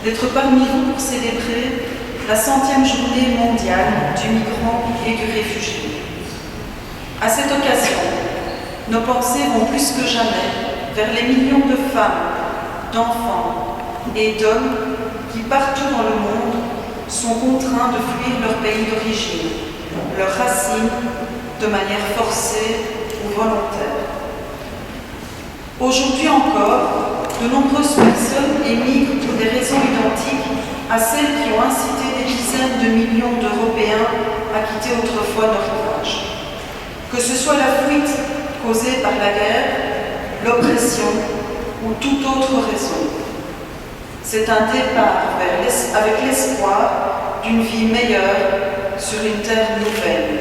d'être parmi vous pour célébrer la 100e journée mondiale du migrant et du réfugié. À cette occasion, nos pensées vont plus que jamais vers les millions de femmes, d'enfants et d'hommes qui, partout dans le monde, sont contraints de fuir leur pays d'origine, leurs racines, de manière forcée ou volontaire. Aujourd'hui encore, de nombreuses personnes émigrent pour des raisons identiques à celles qui ont incité des dizaines de millions d'Européens à quitter autrefois nos rivages. Que ce soit la fuite causée par la guerre, l'oppression ou toute autre raison. C'est un départ avec l'espoir d'une vie meilleure sur une terre nouvelle,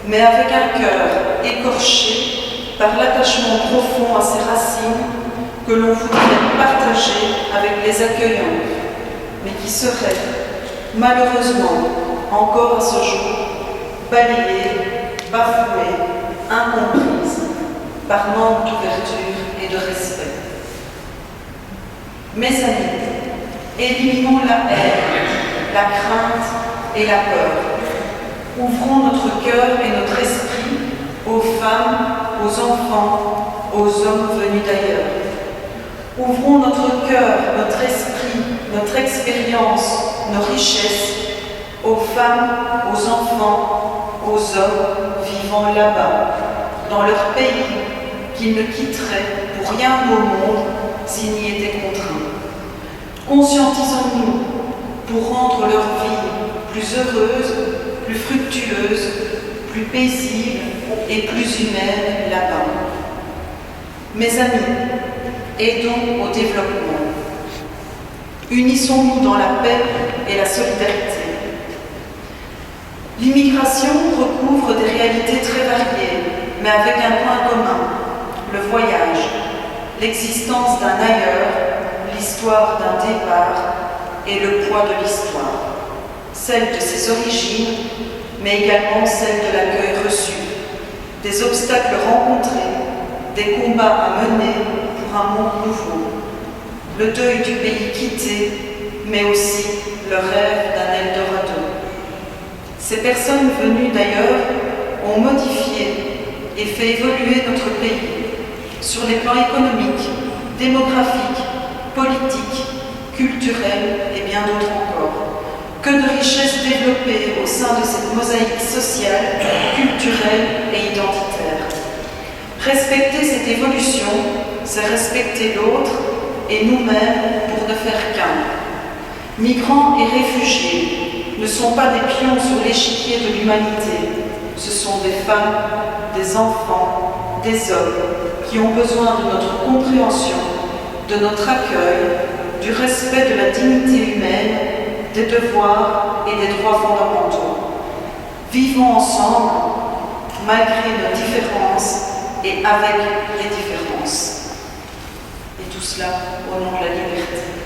mais avec un cœur écorché par l'attachement profond à ses racines que l'on voudrait partager avec les accueillants, mais qui seraient, malheureusement, encore à ce jour, balayées, bafouées, incomprises, par manque d'ouverture et de respect. Mes amis, éliminons la haine, la crainte et la peur. Ouvrons notre cœur et notre esprit aux femmes, aux enfants, aux hommes venus d'ailleurs. Ouvrons notre cœur, notre esprit, notre expérience, nos richesses aux femmes, aux enfants, aux hommes vivant là-bas, dans leur pays, qu'ils ne quitteraient pour rien au monde s'ils n'y étaient contraints. Conscientisons-nous pour rendre leur vie plus heureuse, plus fructueuse, plus paisible et plus humaine là-bas. Mes amis, aidons au développement. Unissons-nous dans la paix et la solidarité. L'immigration recouvre des réalités très variées, mais avec un point commun, le voyage, l'existence d'un ailleurs, l'histoire d'un départ et le poids de l'histoire, celle de ses origines, mais également celle de l'accueil reçu, des obstacles rencontrés, des combats à mener pour un monde nouveau, le deuil du pays quitté, mais aussi le rêve d'un Eldorado. Ces personnes venues d'ailleurs ont modifié et fait évoluer notre pays sur les plans économiques, démographiques, politiques, culturels et bien d'autres encore. Que de richesses développées au sein de cette mosaïque sociale, culturelle et identitaire. Respecter cette évolution, c'est respecter l'autre et nous-mêmes pour ne faire qu'un. Migrants et réfugiés ne sont pas des pions sur l'échiquier de l'humanité. Ce sont des femmes, des enfants, des hommes qui ont besoin de notre compréhension, de notre accueil, du respect de la dignité humaine, des devoirs et des droits fondamentaux. Vivons ensemble, malgré nos différences et avec les différences. Et tout cela au nom de la liberté.